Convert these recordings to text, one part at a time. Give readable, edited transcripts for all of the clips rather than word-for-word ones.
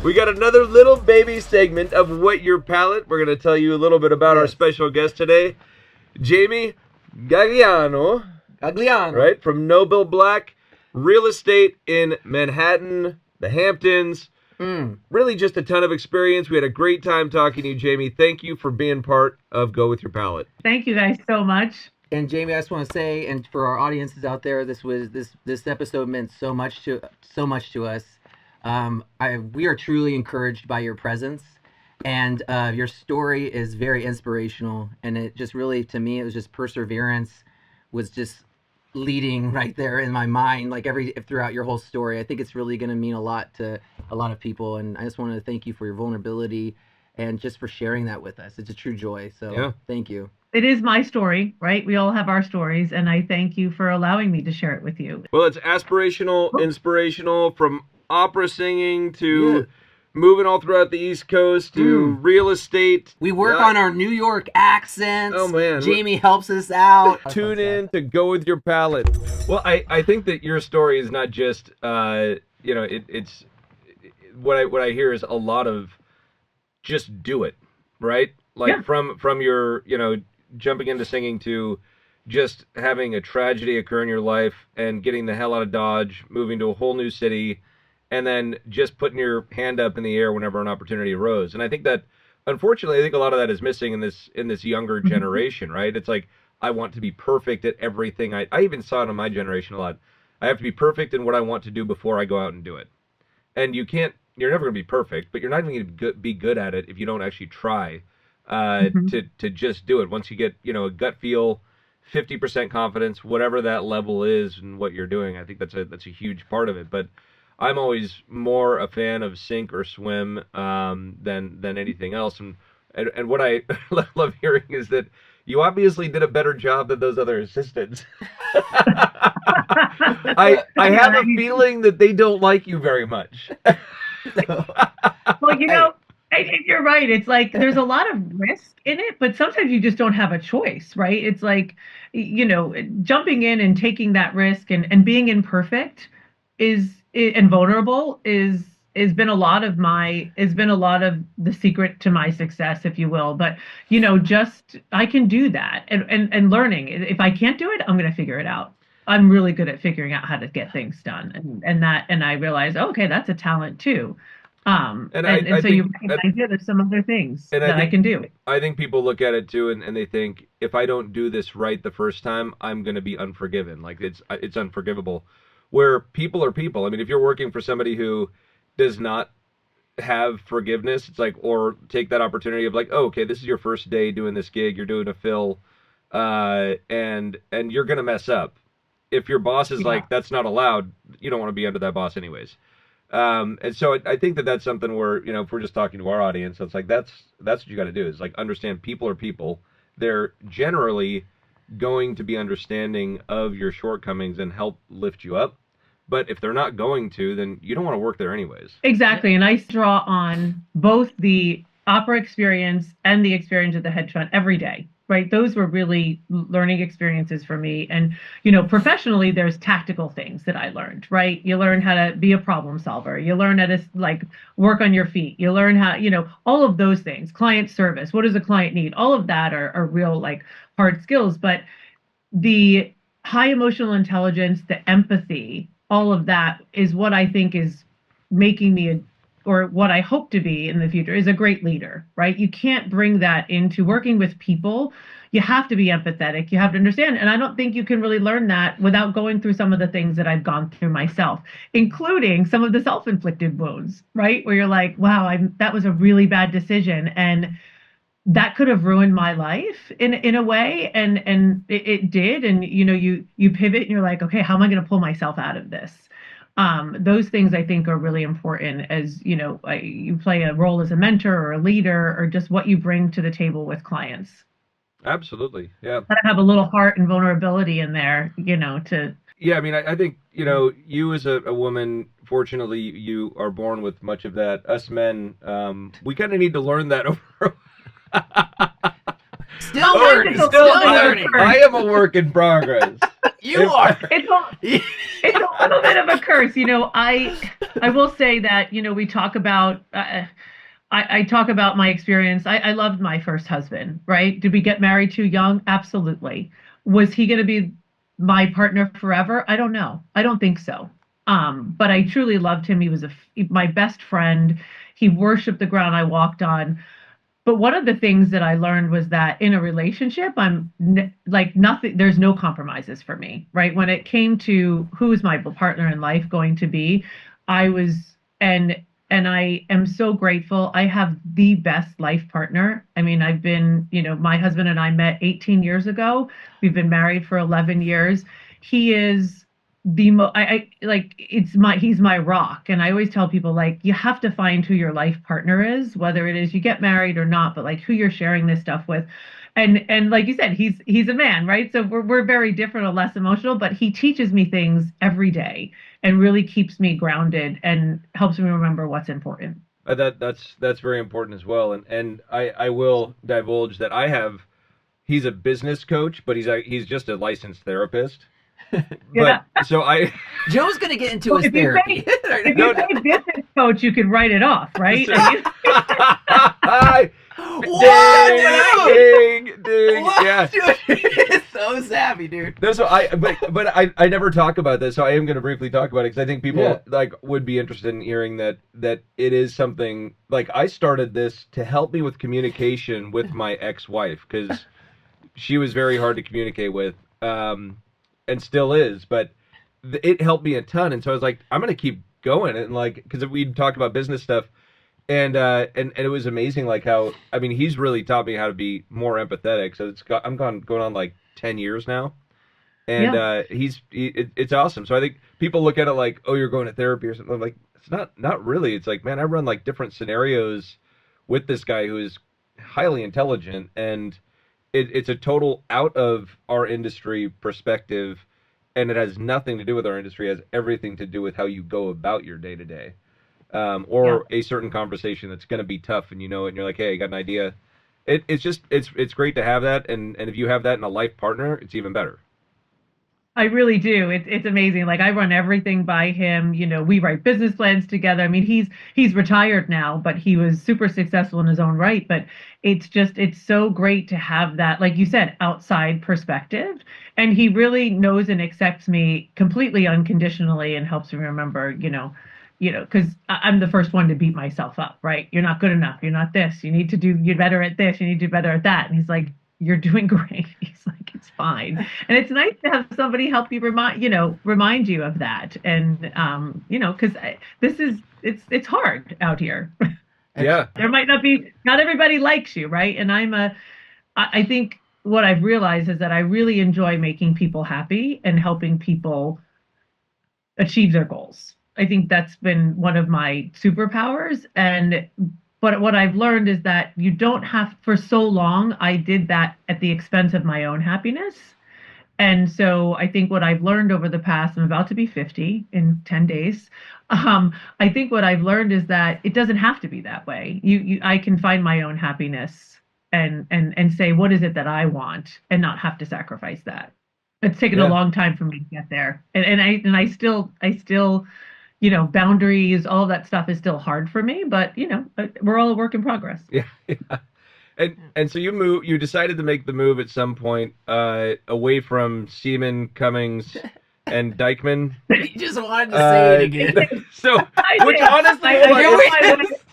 We got another little baby segment of Whet Your Palate. We're going to tell you a little bit about our special guest today, Jamie Gagliano. Right, from Noble Black Real Estate in Manhattan, the Hamptons. Really just a ton of experience. We had a great time talking to you, Jamie. Thank you for being part of Go With Your Palate. Thank you guys so much. And Jamie, I just want to say, and for our audiences out there, this episode meant so much to us. We are truly encouraged by your presence, and your story is very inspirational. And it just really, to me, it was just perseverance was just leading right there in my mind, like throughout your whole story. I think it's really going to mean a lot to a lot of people, and I just wanted to thank you for your vulnerability and just for sharing that with us. It's a true joy. So Thank you. It is my story, right? We all have our stories, and I thank you for allowing me to share it with you. Well, it's aspirational, inspirational, from opera singing to moving all throughout the East Coast to real estate. We work on our New York accents. Oh, man. Jamie helps us out. Tune in to Go With Your Palate. Well, I think that your story is not just, it's what I hear is a lot of just do it, right? Like from your, jumping into singing to just having a tragedy occur in your life and getting the hell out of Dodge, moving to a whole new city, and then just putting your hand up in the air whenever an opportunity arose. And I think that, unfortunately, a lot of that is missing in this younger generation, right? It's like, I want to be perfect at everything. I even saw it in my generation a lot. I have to be perfect in what I want to do before I go out and do it. And you're never going to be perfect, but you're not even going to be good at it if you don't actually try to just do it. Once you get, a gut feel, 50% confidence, whatever that level is and what you're doing, I think that's a huge part of it. But I'm always more a fan of sink or swim than anything else. And what I love hearing is that you obviously did a better job than those other assistants. I have a feeling that they don't like you very much. Well, you're right. It's like there's a lot of risk in it, but sometimes you just don't have a choice, right? It's like, jumping in and taking that risk and being imperfect and vulnerable has been a lot of the secret to my success, if you will. But I can do that and learning. If I can't do it, I'm going to figure it out. I'm really good at figuring out how to get things done, and I realize, okay, that's a talent too. So you recognize there's some other things that I can do. I think people look at it too, and they think, if I don't do this right the first time, I'm going to be unforgiven. Like it's unforgivable. Where people are people. I mean, if you're working for somebody who does not have forgiveness, it's like, or take that opportunity of like, oh, okay, this is your first day doing this gig, you're doing a fill, and you're going to mess up. If your boss is like, that's not allowed, you don't want to be under that boss anyways. And so I think that's something where, if we're just talking to our audience, it's like, that's what you got to do, is like, understand people are people. They're generally going to be understanding of your shortcomings and help lift you up. But if they're not going to, then you don't want to work there anyways. Exactly. And I draw on both the opera experience and the experience at the hedge fund every day, right? Those were really learning experiences for me. And, professionally, there's tactical things that I learned, right? You learn how to be a problem solver. You learn how to work on your feet. You learn how, all of those things, client service. What does a client need? All of that are real, hard skills. But the high emotional intelligence, the empathy, all of that is what I think is making me or what I hope to be in the future is a great leader, right? You can't bring that into working with people. You have to be empathetic. You have to understand. And I don't think you can really learn that without going through some of the things that I've gone through myself, including some of the self-inflicted wounds, right? Where you're like, wow, that was a really bad decision. And that could have ruined my life in a way. And it did. And, you pivot and you're like, okay, how am I going to pull myself out of this? Those things I think are really important as, you play a role as a mentor or a leader, or just what you bring to the table with clients. Absolutely. Yeah. Gotta have a little heart and vulnerability in there, to. Yeah. I mean, I think, you as a woman, fortunately, you are born with much of that. Us men, we kind of need to learn that over. Still learning. I am a work in progress. You are. It's a little bit of a curse. I will say that, we talk about, I talk about my experience. I loved my first husband, right? Did we get married too young? Absolutely. Was he going to be my partner forever? I don't know. I don't think so. But I truly loved him. He was my best friend. He worshiped the ground I walked on. But one of the things that I learned was that in a relationship, like nothing, there's no compromises for me, right? When it came to who is my partner in life going to be, I was, and I am so grateful. I have the best life partner. I mean, I've been, my husband and I met 18 years ago. We've been married for 11 years. He is I like he's my rock. And I always tell people, like, you have to find who your life partner is, whether it is you get married or not, but like who you're sharing this stuff with. And like you said, he's a man, right? So we're very different or less emotional, but he teaches me things every day and really keeps me grounded and helps me remember what's important. That's very important as well. And I will divulge that he's a business coach, but he's just a licensed therapist. Yeah. But so Joe's gonna get into his therapy. If you say business coach, you could write it off, right? Ding, yeah. Dude, so savvy, dude. No, so I never talk about this, so I am going to briefly talk about it because I think people like would be interested in hearing that it is something like I started this to help me with communication with my ex-wife because she was very hard to communicate with. And still is, but it helped me a ton. And so I was like, I'm going to keep going. And like, because we'd talked about business stuff and it was amazing. Like how, I mean, he's really taught me how to be more empathetic. So I'm going on like 10 years now. And it's awesome. So I think people look at it like, oh, you're going to therapy or something. I'm like, it's not really. It's like, man, I run like different scenarios with this guy who is highly intelligent and it's a total out of our industry perspective, and it has nothing to do with our industry. It has everything to do with how you go about your day to day, or a certain conversation that's going to be tough, and you know it, and you're like, hey, I got an idea. It's great to have that, and if you have that in a life partner, it's even better. I really do. It's amazing. Like I run everything by him. We write business plans together. I mean, he's retired now, but he was super successful in his own right. But it's so great to have that, like you said, outside perspective. And he really knows and accepts me completely unconditionally and helps me remember, because I'm the first one to beat myself up, right? You're not good enough. You're not this. You're better at this. You need to do better at that. And he's like, you're doing great. He's like, it's fine. And it's nice to have somebody help you remind you of that. And, because it's hard out here. Yeah. There might not everybody likes you. Right. And I think what I've realized is that I really enjoy making people happy and helping people achieve their goals. I think that's been one of my superpowers. But what I've learned is that you don't have, for so long, I did that at the expense of my own happiness. And so I think what I've learned over the past, I'm about to be 50 in 10 days. I think what I've learned is that it doesn't have to be that way. I can find my own happiness and say, what is it that I want, and not have to sacrifice that. It's taken a long time for me to get there. And I still boundaries, all of that stuff is still hard for me, but we're all a work in progress. Yeah. And so you decided to make the move at some point, away from Seaman, Cummings, and Dykeman. You just wanted to say it again. So, which honestly,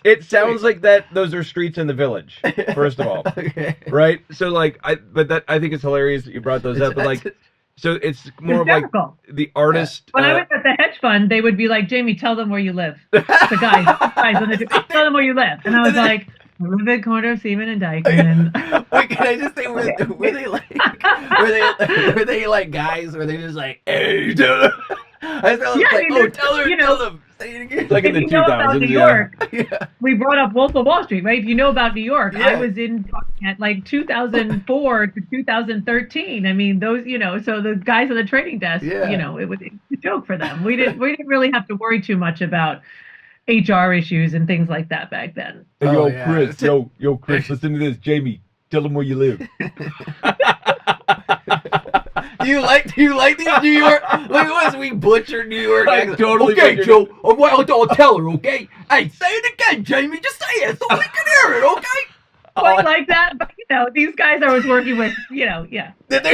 it sounds like those are streets in the village, first of all. Okay. Right? So I think it's hilarious that you brought those up, but like, so it's more of like the artist. When I was at the hedge fund, they would be like, Jamie, tell them where you live. The guys, tell them where you live. And I was like, I live at corner of Seaman and Dykeman. Wait, can I just say, were they like guys? Were they just like, hey, tell them? I was like, tell them. Say it again. It's like in the 2000s, New York, we brought up Wolf of Wall Street, right? If you know about New York, I was in at like 2004 to 2013. I mean, those, so the guys on the trading desk, it was a joke for them. We didn't really have to worry too much about HR issues and things like that back then. Chris, Chris, listen to this. Jamie, tell them where you live. Do you like these New York? Look at us, we butchered New York. I totally okay, butchered Joe. I'll tell her. Okay. Hey, say it again, Jamie. Just say it so we can hear it. Okay. Quite like that, but these guys I was working with, yeah.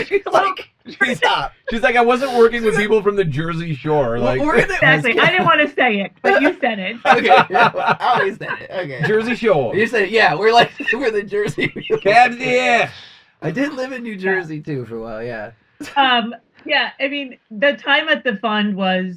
She's like, stop. She's like, I wasn't working with people from the Jersey Shore. Like, Exactly. I didn't want to say it, but you said it. Okay, I always said it. Okay. Jersey Shore. You said, yeah, we're the Jersey. Cabs, yeah. I did live in New Jersey too for a while. Yeah. Yeah. I mean, the time at the fund was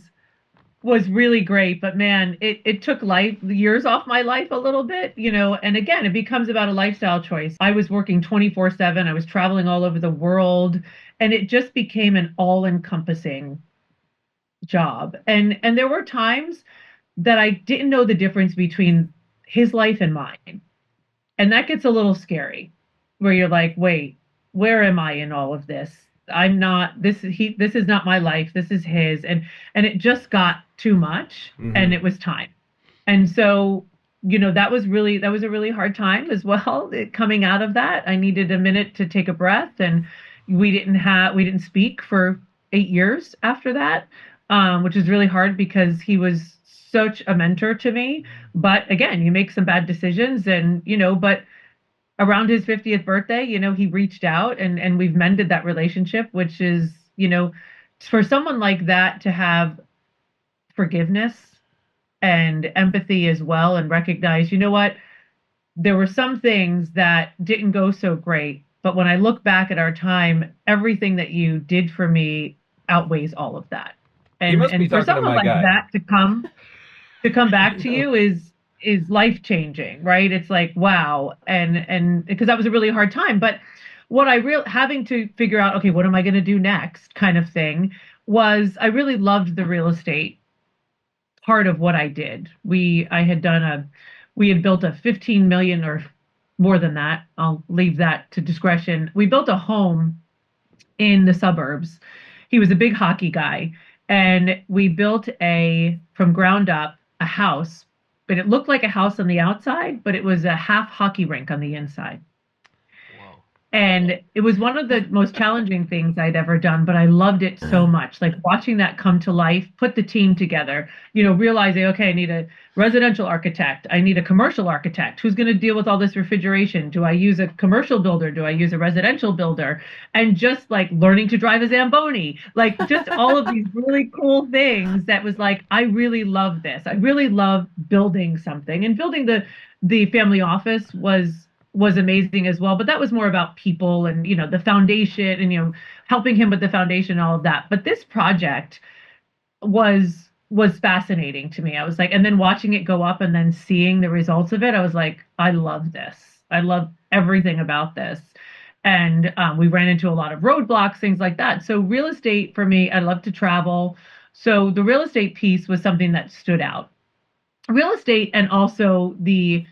really great, but man, it took years off my life a little bit, and again, it becomes about a lifestyle choice. I was working 24/7. I was traveling all over the world, and it just became an all-encompassing job. And there were times that I didn't know the difference between his life and mine. And that gets a little scary, where you're like, wait, where am I in all of this? I'm not, this is not my life. This is his. And it just got too much, and it was time. And so, that was a really hard time as well. Coming out of that, I needed a minute to take a breath, and we didn't speak for 8 years after that, which is really hard because he was such a mentor to me. But again, you make some bad decisions, and, but around his 50th birthday, he reached out, and we've mended that relationship, which is, for someone like that to have forgiveness and empathy as well, and recognize, what, there were some things that didn't go so great, but when I look back at our time, everything that you did for me outweighs all of that. And for someone like that to come back to you is life-changing, right? It's like, wow. And because that was a really hard time. But what having to figure out, okay, what am I going to do next kind of thing, was I really loved the real estate part of what I did. We had built a 15 million, or more than that. I'll leave that to discretion. We built a home in the suburbs. He was a big hockey guy, and we built from ground up, a house. But it looked like a house on the outside, but it was a half hockey rink on the inside. Whoa. And it was one of the most challenging things I'd ever done, but I loved it so much. Like watching that come to life, put the team together, realizing, okay, I need a residential architect. I need a commercial architect. Who's going to deal with all this refrigeration? Do I use a commercial builder? Do I use a residential builder? And just like learning to drive a Zamboni, like just all of these really cool things that was like, I really love this. I really love building something, and building the family office was amazing as well. But that was more about people and, the foundation and, helping him with the foundation and all of that. But this project was fascinating to me. I was like, and then watching it go up and then seeing the results of it, I was like, I love this. I love everything about this. And we ran into a lot of roadblocks, things like that. So real estate for me, I love to travel. So the real estate piece was something that stood out. Real estate, and also the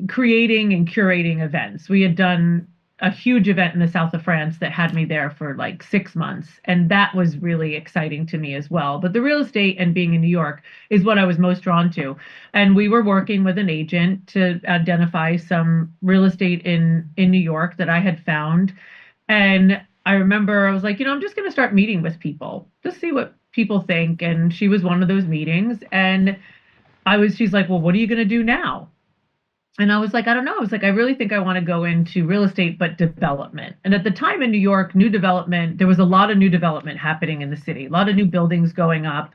creating and curating events. We had done a huge event in the south of France that had me there for like 6 months. And that was really exciting to me as well. But the real estate and being in New York is what I was most drawn to. And we were working with an agent to identify some real estate in New York that I had found. And I remember I was like, I'm just going to start meeting with people, just see what people think. And she was one of those meetings. And she's like, well, what are you going to do now? And I was like, I don't know. I was like, I really think I want to go into real estate, but development. And at the time in New York, new development, there was a lot of new development happening in the city, a lot of new buildings going up.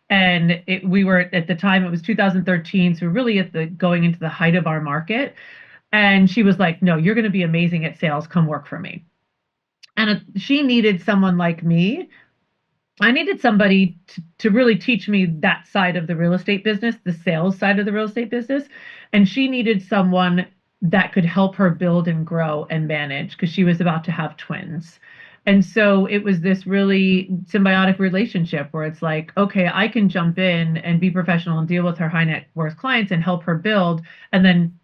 And we were, at the time, it was 2013. So we're really going into the height of our market. And she was like, no, you're going to be amazing at sales. Come work for me. And she needed someone like me. I needed somebody to really teach me that side of the real estate business, the sales side of the real estate business. And she needed someone that could help her build and grow and manage, because she was about to have twins. And so it was this really symbiotic relationship where it's like, okay, I can jump in and be professional and deal with her high net worth clients and help her build. And then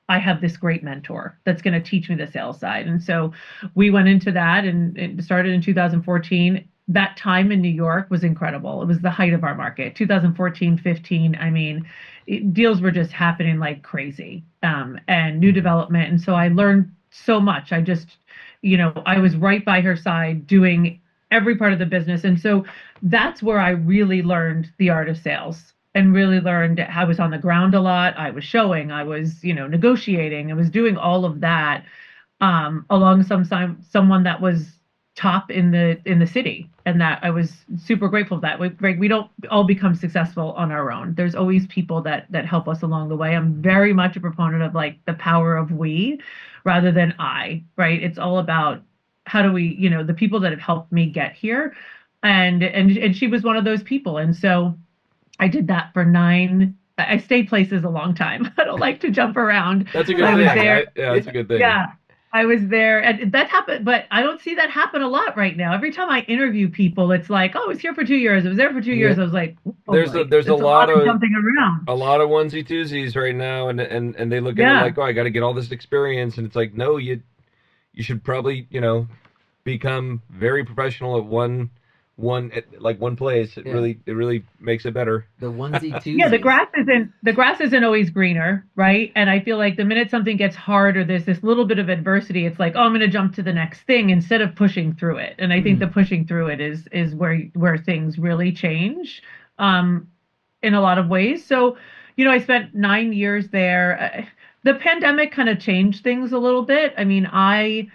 I have this great mentor that's going to teach me the sales side. And so we went into that, and it started in 2014. That time in New York was incredible. It was the height of our market. 2014, 15. I mean, deals were just happening like crazy, and new development. And so I learned so much. I just, I was right by her side doing every part of the business. And so that's where I really learned the art of sales and really learned. I was on the ground a lot. I was showing, I was, negotiating, I was doing all of that along someone that was top in the city, and that I was super grateful for that. We don't all become successful on our own. There's always people that help us along the way. I'm very much a proponent of like the power of we rather than I, right? It's all about how do we, the people that have helped me get here, and she was one of those people. And so I did that for I stayed places a long time. I don't like to jump around. That's a good thing. Right? Yeah, that's a good thing. Yeah. I was there, and that happened, but I don't see that happen a lot right now. Every time I interview people, it's like, oh, I was here for 2 years. I was there for 2 years. I was like, oh, there's a lot of jumping around. A lot of onesie twosies right now, and they look at it like, oh, I got to get all this experience, and it's like, no, you should probably become very professional at one place. It really makes it better. The onesie twosies. Yeah, the grass isn't always greener, right? And I feel like the minute something gets hard or there's this little bit of adversity, it's like, oh, I'm going to jump to the next thing instead of pushing through it. And I think the pushing through it is where things really change in a lot of ways. So, I spent 9 years there. The pandemic kind of changed things a little bit. I mean, I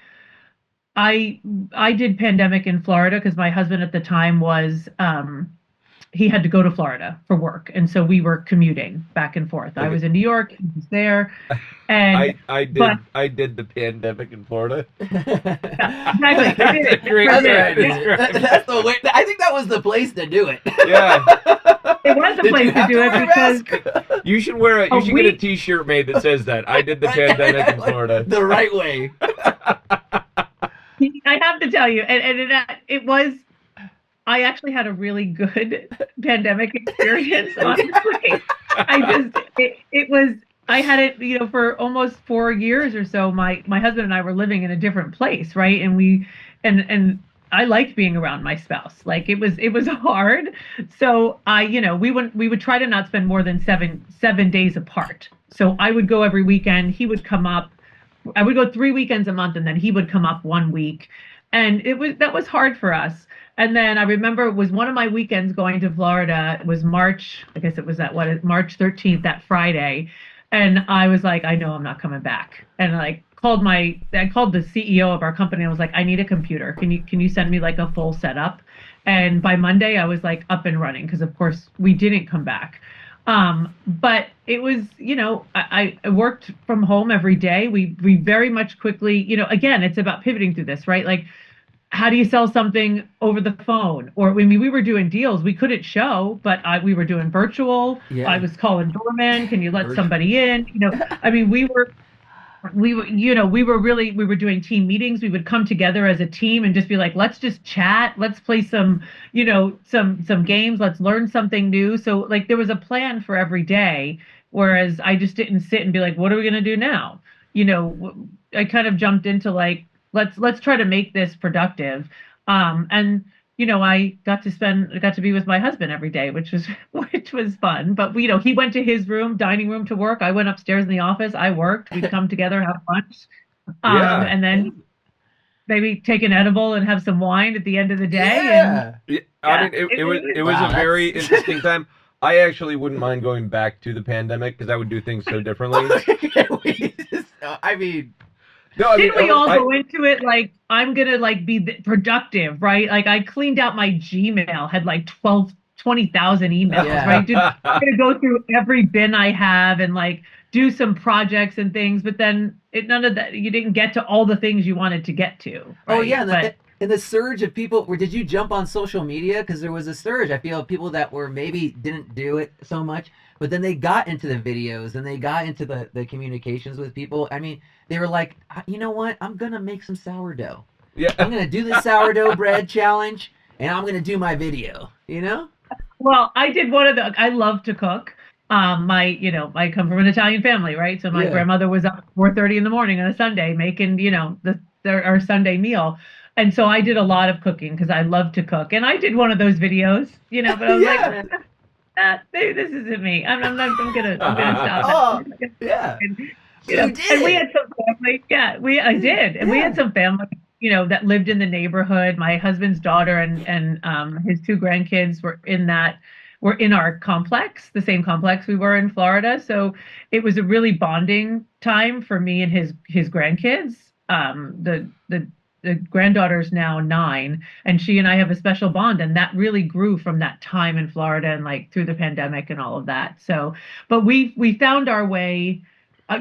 did pandemic in Florida because my husband at the time was he had to go to Florida for work, and so we were commuting back and forth. Okay. I was in New York, he was there, and I did the pandemic in Florida. Yeah, exactly. That's a great That's the way. I think that was the place to do it. Yeah, it was the place to do it because you should wear you should get a T-shirt made that says that I did the pandemic in Florida the right way. I have to tell you, and it was, I actually had a really good pandemic experience, honestly. I had it, for almost 4 years or so, my husband and I were living in a different place, right? And I liked being around my spouse. Like it was hard. So we would try to not spend more than seven days apart. So I would go every weekend, he would come up. I would go 3 weekends a month, and then he would come up 1 week. And that was hard for us. And then I remember it was one of my weekends going to Florida. It was March 13th, that Friday. And I was like, I know I'm not coming back. And I called the CEO of our company. I was like, I need a computer. Can you send me like a full setup? And by Monday I was like up and running, because of course we didn't come back. But it was, I worked from home every day. We very much quickly, again, it's about pivoting through this, right? Like, how do you sell something over the phone? Or we were doing deals, we couldn't show, but we were doing virtual. Yeah. I was calling doormen. Can you let somebody in? we were doing team meetings. We would come together as a team and just be like, let's just chat. Let's play some games. Let's learn something new. So like there was a plan for every day, whereas I just didn't sit and be like, what are we going to do now? I kind of jumped into like, let's try to make this productive. I got to be with my husband every day, which was fun. But he went to his dining room to work. I went upstairs in the office. I worked. We'd come together, have lunch, and then maybe take an edible and have some wine at the end of the day. Yeah. It was a very interesting time. I actually wouldn't mind going back to the pandemic because I would do things so differently. Didn't we all go into it like, I'm going to like be productive, right? Like I cleaned out my Gmail, had like 20,000 emails, right? I'm going to go through every bin I have and like do some projects and things, but then none of that, you didn't get to all the things you wanted to get to. Right? Oh yeah. And the surge of people, did you jump on social media? Because there was a surge. I feel people that were maybe didn't do it so much, but then they got into the videos and they got into the communications with people. I mean, they were like, you know what? I'm going to make some sourdough. Yeah. I'm going to do the sourdough bread challenge, and I'm going to do my video, Well, I did I love to cook. I come from an Italian family, right? So my grandmother was up at 4:30 in the morning on a Sunday making, our Sunday meal. And so I did a lot of cooking because I love to cook. And I did one of those videos, but I was like, this isn't me. I'm gonna stop. Oh, yeah. And we had some family. Yeah, I did. And we had some family that lived in the neighborhood. My husband's daughter and his two grandkids were in our complex, the same complex we were in Florida. So it was a really bonding time for me and his grandkids. The granddaughter's now 9, and she and I have a special bond, and that really grew from that time in Florida and like through the pandemic and all of that. So, but we found our way.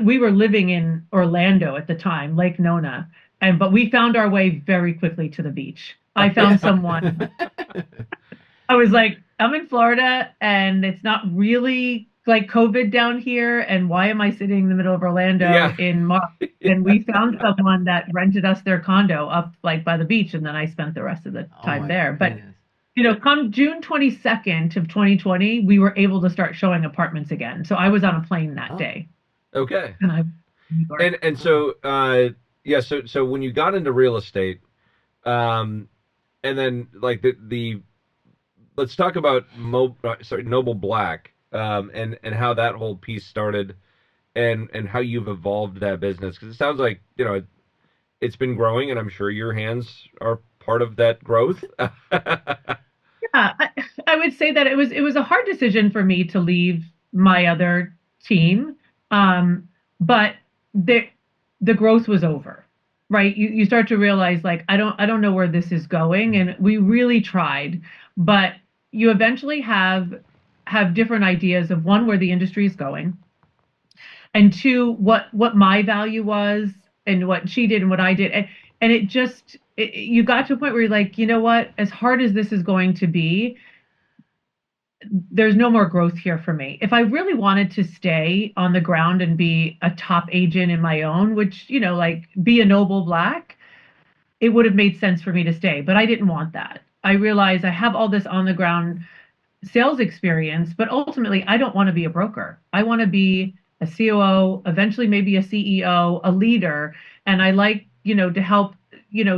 We were living in Orlando at the time, Lake Nona, but we found our way very quickly to the beach. I found someone. I was like, I'm in Florida and it's not really like COVID down here. And why am I sitting in the middle of Orlando in March? And we found someone that rented us their condo up like by the beach. And then I spent the rest of the time there. But, come June 22nd of 2020, we were able to start showing apartments again. So I was on a plane that day. Okay. And so when you got into real estate, and then like the let's talk about Noble Black, and how that whole piece started, and how you've evolved that business, because it sounds like it's been growing, and I'm sure your hands are part of that growth. Yeah, I would say that it was a hard decision for me to leave my other team, but the growth was over. Right, you start to realize like I don't know where this is going, and we really tried, but you eventually have different ideas of, one, where the industry is going, and two, what my value was and what she did and what I did, and you got to a point where you're like, you know what, as hard as this is going to be, there's no more growth here for me. If I really wanted to stay on the ground and be a top agent in my own, which, like be a Noble Black, it would have made sense for me to stay. But I didn't want that. I realized I have all this on the ground sales experience, but ultimately I don't want to be a broker. I want to be a COO, eventually maybe a CEO, a leader. And I like, to help,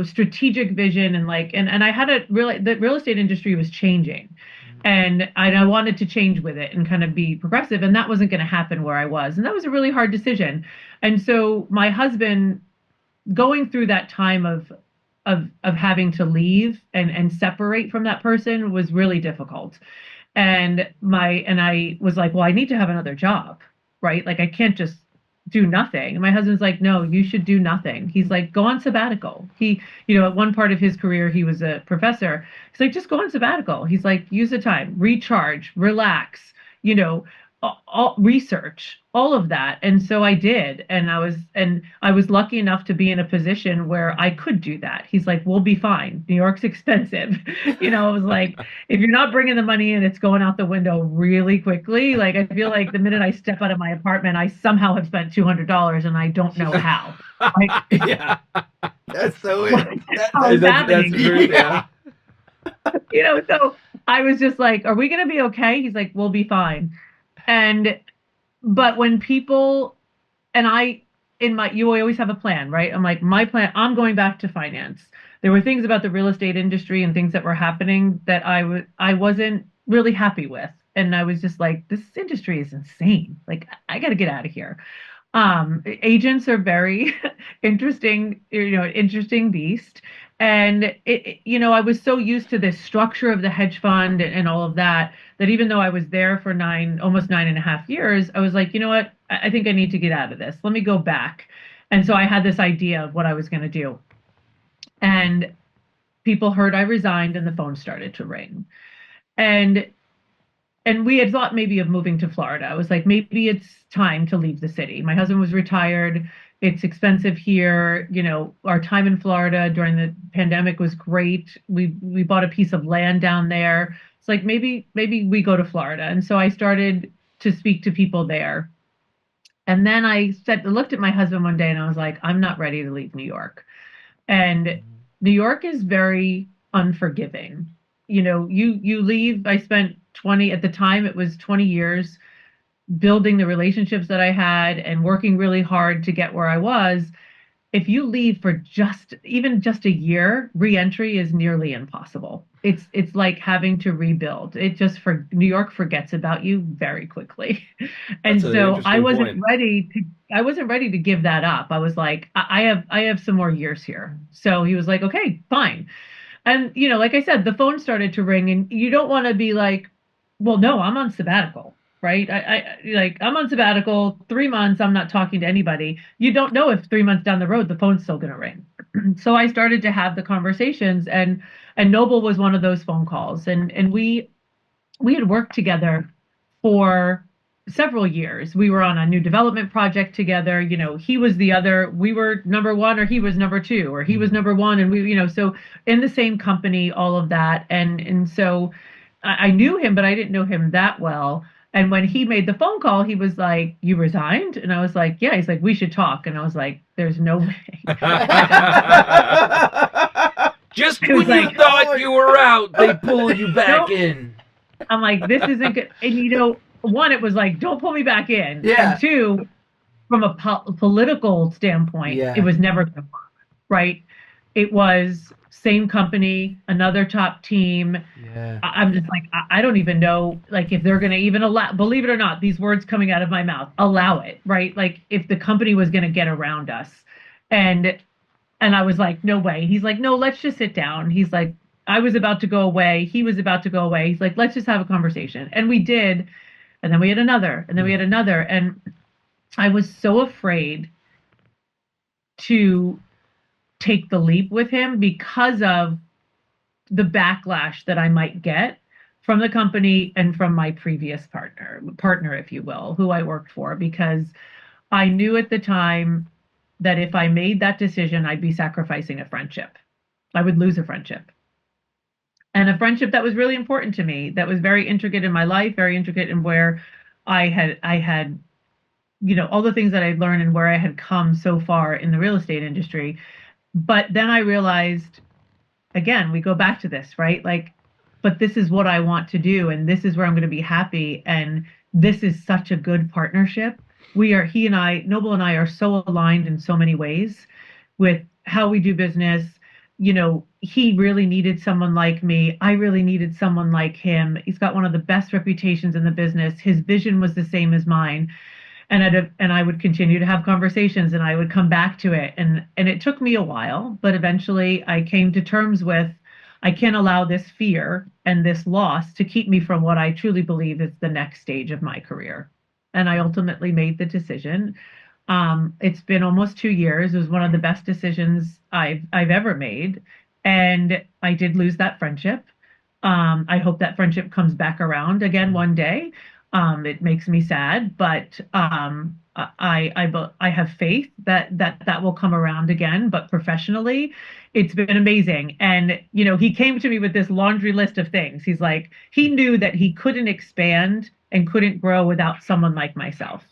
strategic vision, and I had the real estate industry was changing. And I wanted to change with it and kind of be progressive, and that wasn't going to happen where I was, and that was a really hard decision. And so my husband, going through that time of having to leave and separate from that person, was really difficult. And I was like, well, I need to have another job, right? Like I can't just do nothing. And my husband's like, no, you should do nothing. He's like, go on sabbatical. He, at one part of his career, he was a professor. He's like, just go on sabbatical. He's like, use the time, recharge, relax, all research, all of that. And so I did. And I was lucky enough to be in a position where I could do that. He's like, we'll be fine. New York's expensive. I was like, if you're not bringing the money in, it's going out the window really quickly. Like, I feel like the minute I step out of my apartment, I somehow have spent $200 and I don't know how. Yeah. That's so weird. That's weird. Yeah. So I was just like, are we going to be okay? He's like, we'll be fine. But when people, you always have a plan, right? I'm like, my plan, I'm going back to finance. There were things about the real estate industry and things that were happening that I wasn't really happy with. And I was just like, this industry is insane. Like, I got to get out of here. Agents are very interesting, interesting beast. And I was so used to this structure of the hedge fund and all of that even though I was there for almost 9.5 years, I was like, you know what? I think I need to get out of this. Let me go back. And so I had this idea of what I was going to do. And people heard I resigned, and the phone started to ring. And we had thought maybe of moving to Florida. I was like, maybe it's time to leave the city. My husband was retired. It's expensive here. Our time in Florida during the pandemic was great. We bought a piece of land down there. It's like, maybe we go to Florida. And so I started to speak to people there. And then I looked at my husband one day and I was like, I'm not ready to leave New York. And New York is very unforgiving. You leave. I spent at the time, it was 20 years building the relationships that I had and working really hard to get where I was. if you leave for even just a year, reentry is nearly impossible. It's like having to rebuild. It just for New York forgets about you very quickly. That's And an so interesting point. I wasn't ready to give that up. I was like, I have some more years here. So he was like, okay, fine. And like I said, the phone started to ring, and you don't want to be like, well, no, I'm on sabbatical, right? I'm on sabbatical, 3 months, I'm not talking to anybody. You don't know if 3 months down the road the phone's still gonna ring. So I started to have the conversations, and Noble was one of those phone calls. And we had worked together for several years. We were on a new development project together. He was we were number one, or he was number two, or he was number one. And so in the same company, all of that. And so I knew him, but I didn't know him that well. And when he made the phone call, he was like, "You resigned?" And I was like, "Yeah." He's like, "We should talk." And I was like, "There's no way." Just I was when you like, thought you were out, they pull you back nope. in. I'm like, this isn't good. And one, it was like, don't pull me back in. Yeah. And two, from a political standpoint, Yeah. it was never going to work, right? It was same company, another top team. Yeah. I'm just like, I don't even know, like, if they're going to even allow, believe it or not, these words coming out of my mouth, allow it, right? Like, if the company was going to get around us. And I was like, no way. He's like, no, let's just sit down. He's like, I was about to go away. He was about to go away. He's like, let's just have a conversation. And we did. And then we had another. And then we had another. And I was so afraid to take the leap with him because of the backlash that I might get from the company and from my previous partner, if you will, who I worked for, because I knew at the time that if I made that decision, I'd be sacrificing a friendship. I would lose a friendship. And a friendship that was really important to me, that was very intricate in my life, very intricate in where I had all the things that I'd learned and where I had come so far in the real estate industry. But then I realized, again, we go back to this, right? Like, but this is what I want to do, and this is where I'm going to be happy, and this is such a good partnership. Noble and I are so aligned in so many ways with how we do business. He really needed someone like me. I really needed someone like him. He's got one of the best reputations in the business. His vision was the same as mine. And I would continue to have conversations, and I would come back to it. And it took me a while, but eventually I came to terms with, I can't allow this fear and this loss to keep me from what I truly believe is the next stage of my career. And I ultimately made the decision. It's been almost 2 years. It was one of the best decisions I've ever made. And I did lose that friendship. I hope that friendship comes back around again one day. It makes me sad, but I have faith that will come around again. But professionally, it's been amazing. And he came to me with this laundry list of things. He's like, he knew that he couldn't expand and couldn't grow without someone like myself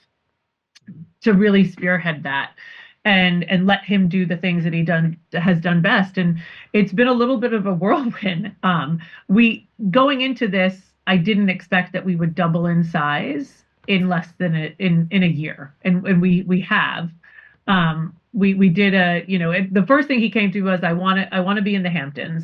to really spearhead that and let him do the things that has done best. And it's been a little bit of a whirlwind. We going into this, I didn't expect that we would double in size in less than in a year, and we have. We did the first thing he came to was, I want to be in the Hamptons.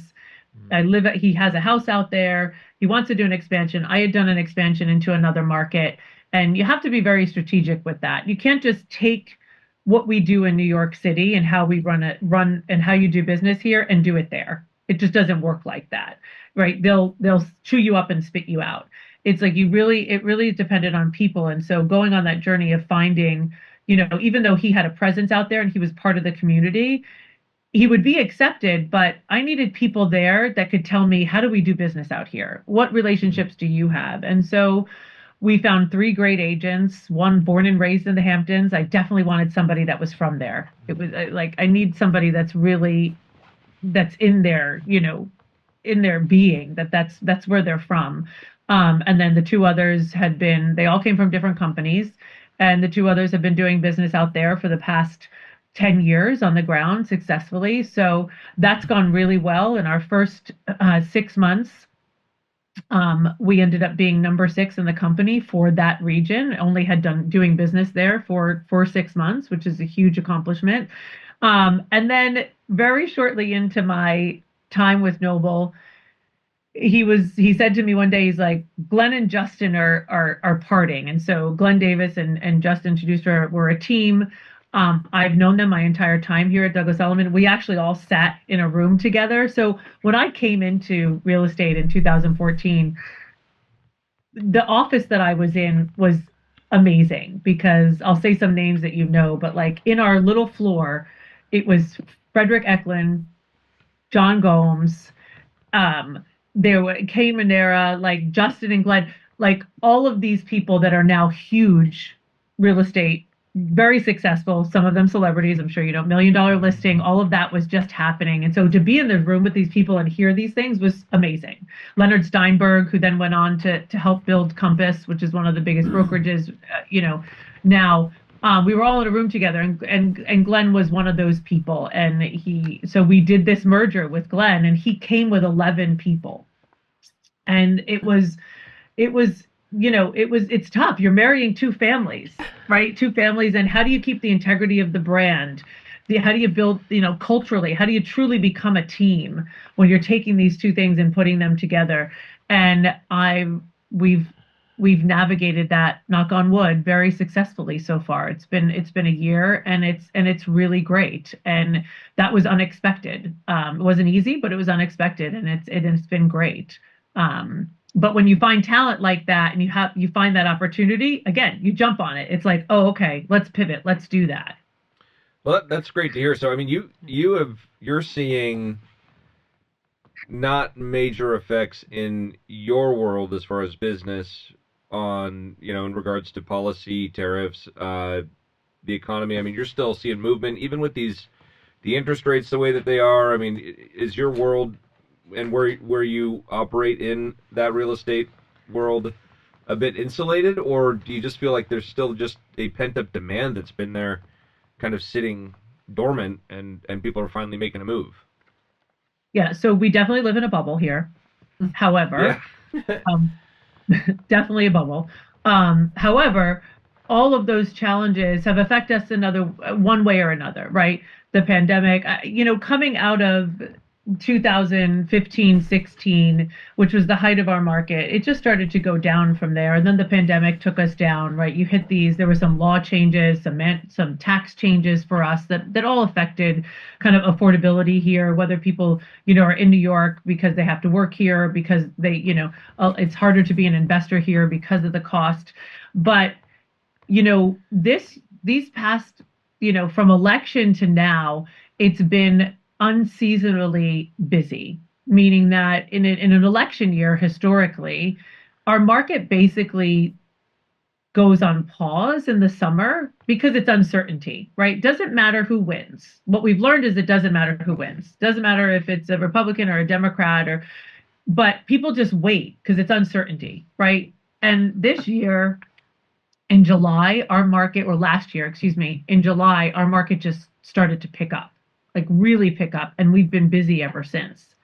He has a house out there. He wants to do an expansion. I had done an expansion into another market, and you have to be very strategic with that. You can't just take what we do in New York City and how we run and how you do business here and do it there. It just doesn't work like that, right? They'll chew you up and spit you out. It's like it really is dependent on people. And so going on that journey of finding, even though he had a presence out there and he was part of the community, he would be accepted, but I needed people there that could tell me, how do we do business out here? What relationships do you have? And so we found 3 great agents, one born and raised in the Hamptons. I definitely wanted somebody that was from there. It was like, I need somebody that's in their, in their being, that's where they're from. And then the 2 others they all came from different companies, and the 2 others have been doing business out there for the past 10 years on the ground successfully. So that's gone really well. In our first 6 months, we ended up being number 6 in the company for that region. Only had doing business there for 6 months, which is a huge accomplishment. And then very shortly into my time with Noble, he said to me one day, he's like, Glenn and Justin are parting. And so Glenn Davis and Justin Traducer were a team. I've known them my entire time here at Douglas Elliman. We actually all sat in a room together. So when I came into real estate in 2014, the office that I was in was amazing because I'll say some names that you know, but like in our little floor, it was Frederick Eklund, John Gomes, there were Kay Manera, like Justin and Glenn, like all of these people that are now huge real estate, very successful, some of them celebrities, I'm sure you know, $1 million listing, all of that was just happening. And so to be in the room with these people and hear these things was amazing. Leonard Steinberg, who then went on to help build Compass, which is one of the biggest brokerages, now. We were all in a room together, and Glenn was one of those people. And so we did this merger with Glenn, and he came with 11 people. And it's tough. You're marrying two families, right? Two families. And how do you keep the integrity of the brand? How do you build, culturally, how do you truly become a team when you're taking these two things and putting them together? And we've navigated that, knock on wood, very successfully so far. It's been a year, and it's really great. And that was unexpected. It wasn't easy, but it was unexpected, and it's been great. But when you find talent like that and you find that opportunity, again, you jump on it. It's like, oh, okay, let's pivot, let's do that. Well, that's great to hear. So, I mean, you're seeing not major effects in your world as far as business on, in regards to policy, tariffs, the economy. I mean, you're still seeing movement, even with the interest rates the way that they are. I mean, is your world and where you operate in that real estate world a bit insulated, or do you just feel like there's still just a pent-up demand that's been there kind of sitting dormant and people are finally making a move? Yeah, so we definitely live in a bubble here. However, yeah. Definitely a bubble. However, all of those challenges have affected us one way or another, right? The pandemic, coming out of 2015, 16, which was the height of our market, it just started to go down from there. And then the pandemic took us down, right? You hit there were some law changes, some tax changes for us that all affected kind of affordability here, whether people, are in New York because they have to work here, because they, it's harder to be an investor here because of the cost. But, these past, from election to now, it's been unseasonably busy, meaning that in an election year, historically, our market basically goes on pause in the summer because it's uncertainty, right? Doesn't matter who wins. What we've learned is it doesn't matter who wins. Doesn't matter if it's a Republican or a Democrat, but people just wait because it's uncertainty, right? And this year, in July, in July, our market just started to pick up. Like really pick up, and we've been busy ever since.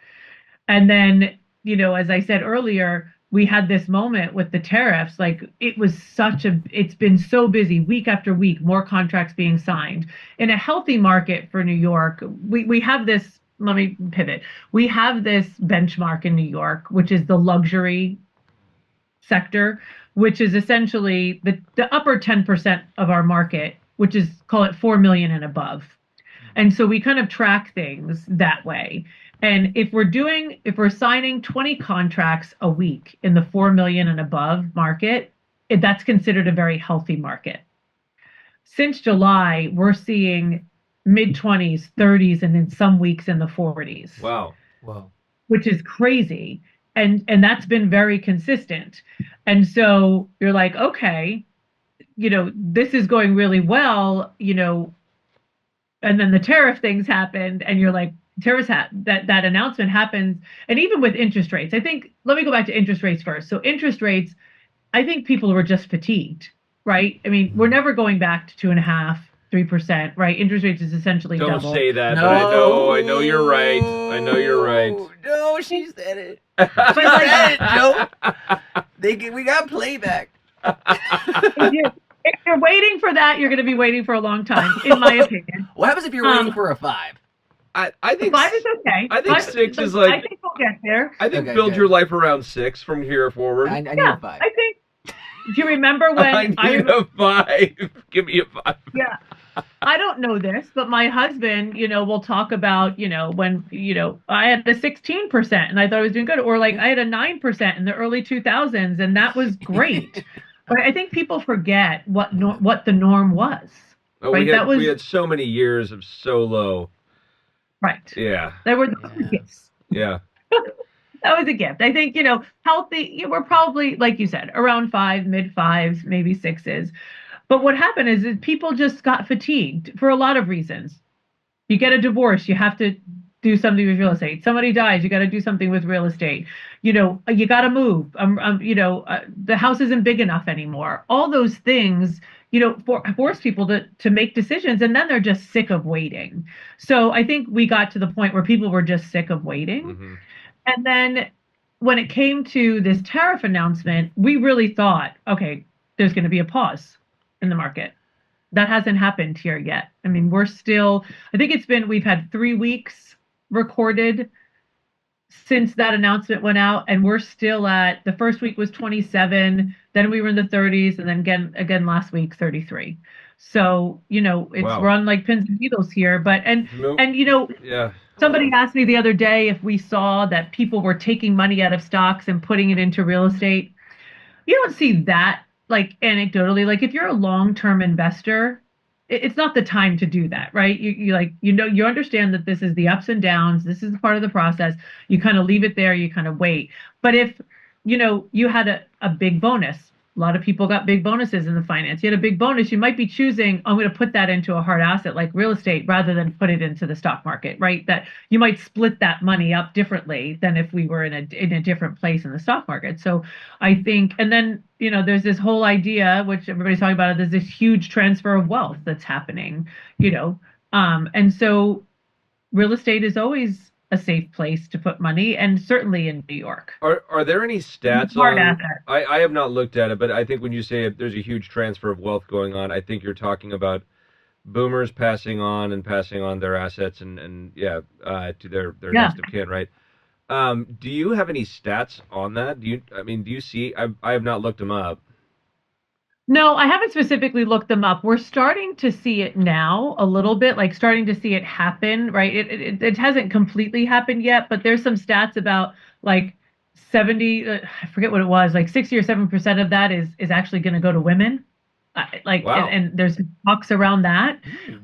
And then, as I said earlier, we had this moment with the tariffs. Like it's been so busy week after week, more contracts being signed. In a healthy market for New York, we have this, let me pivot. We have this benchmark in New York, which is the luxury sector, which is essentially the upper 10% of our market, which is, call it 4 million and above. And so we kind of track things that way. And if we're signing 20 contracts a week in the 4 million and above market, that's considered a very healthy market. Since July, we're seeing mid-20s, 30s, and in some weeks in the 40s. Wow. Which is crazy. And that's been very consistent. And so you're like, okay, this is going really well, and then the tariff things happened, and you're like, that announcement happens. And even with interest rates, let me go back to interest rates first. So interest rates, I think people were just fatigued, right? I mean, we're never going back to 2.5%, 3%, right? Interest rates is essentially double. Don't say that, No. but I know you're right. I know you're right. No, she said it. She said it, Joe. We got playback. If you're waiting for that, you're going to be waiting for a long time, in my opinion. What happens if you're waiting for a 5? I think 5 is okay. I think 6 is like. I think we'll get there. I think Okay, build good. your life around 6 from here forward. I need Yeah, a 5. I think. Do you remember when I need a 5. Give me a 5. Yeah. I don't know this, but my husband, will talk about, when, I had a 16% and I thought I was doing good, or like I had a 9% in the early 2000s and that was great. But I think people forget what the norm was. Oh, Right? we had so many years of so low. Right. Yeah. There were gifts. Yeah. That was a gift. I think, healthy, we're probably, like you said, around 5, mid 5s, maybe 6s. But what happened is people just got fatigued for a lot of reasons. You get a divorce, you have to do something with real estate. Somebody dies, you got to do something with real estate. You got to move. The house isn't big enough anymore. All those things, force people to make decisions, and then they're just sick of waiting. So I think we got to the point where people were just sick of waiting. Mm-hmm. And then when it came to this tariff announcement, we really thought, okay, there's going to be a pause in the market. That hasn't happened here yet. I mean, I think we've had 3 weeks recorded since that announcement went out, and we're still at, the first week was 27, then we were in the 30s, and then again last week, 33. So, it's Wow. run like pins and needles here, Yeah. Somebody asked me the other day if we saw that people were taking money out of stocks and putting it into real estate. You don't see that, like, anecdotally. Like, if you're a long-term investor, it's not the time to do that, right? You understand that this is the ups and downs. This is part of the process. You kind of leave it there. You kind of wait. But if, you had a big bonus, a lot of people got big bonuses in the finance. You had a big bonus, you might be choosing, I'm going to put that into a hard asset like real estate rather than put it into the stock market, right? That you might split that money up differently than if we were in a different place in the stock market. So I think, and then, there's this whole idea, which everybody's talking about, there's this huge transfer of wealth that's happening, and so real estate is always a safe place to put money, and certainly in New York. Are there any stats Hard on? asset. I have not looked at it, but I think when you say there's a huge transfer of wealth going on, I think you're talking about boomers passing on their assets and to their next of kin, right? Do you have any stats on that? Do you see? I have not looked them up. No, I haven't specifically looked them up. We're starting to see it now a little bit, like starting to see it happen, right? It hasn't completely happened yet, but there's some stats about like 70, I forget what it was, like 60 or 7% of that is actually going to go to women. Wow. And there's talks around that.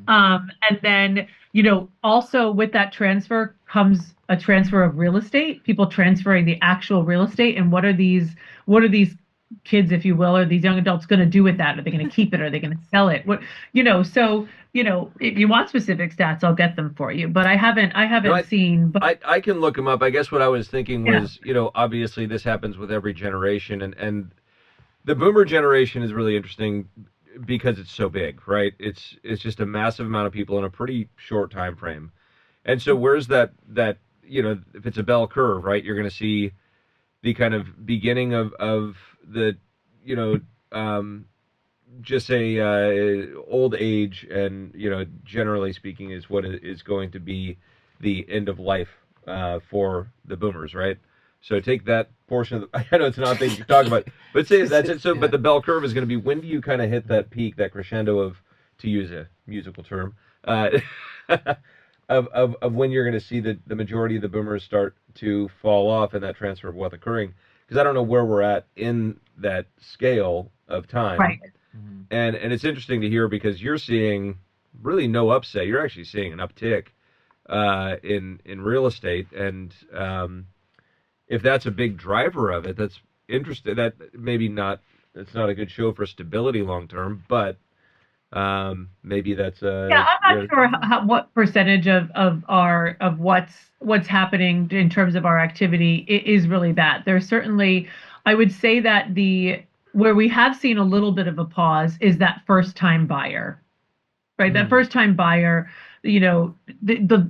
And then, also with that transfer comes a transfer of real estate, people transferring the actual real estate. And what are these kids, if you will, or these young adults going to do with that? Are they going to keep it? Are they going to sell it? If you want specific stats, I'll get them for you, but I haven't seen, but I can look them up. I guess what I was thinking was, obviously this happens with every generation, and the boomer generation is really interesting because it's so big, right? It's just a massive amount of people in a pretty short time frame. And so where's that if it's a bell curve, right, you're going to see the kind of beginning of the, just say old age, and, generally speaking is what is going to be the end of life for the boomers, right? So take that portion of I know it's not a thing to talk about, but say that's it. So, but the bell curve is going to be, when do you kind of hit that peak, that crescendo of, to use a musical term, of when you're going to see the majority of the boomers start to fall off and that transfer of wealth occurring? Because I don't know where we're at in that scale of time. right. And it's interesting to hear, because you're seeing really no upset. You're actually seeing an uptick in real estate, and if that's a big driver of it, that's interesting. That maybe not. It's not a good show for stability long term, but maybe that's I'm not sure what percentage of what's happening in terms of our activity is really that. There's certainly, I would say that where we have seen a little bit of a pause is that first time buyer, right? That first time buyer, the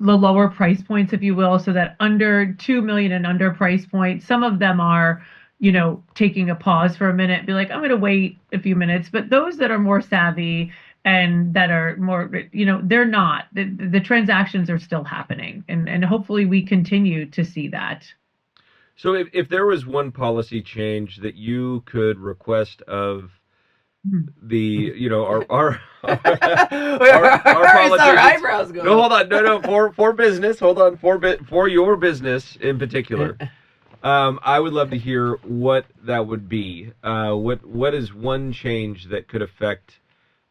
lower price points, if you will, so that under 2 million and under price point, some of them are, taking a pause for a minute, be like, I'm going to wait a few minutes. But those that are more savvy and that are more, they're not. The transactions are still happening, and hopefully we continue to see that. So if there was one policy change that you could request of the, our Our politicians. eyebrows go. No, hold on. No, for business. Hold on. For your business in particular. I would love to hear what that would be. What is one change that could affect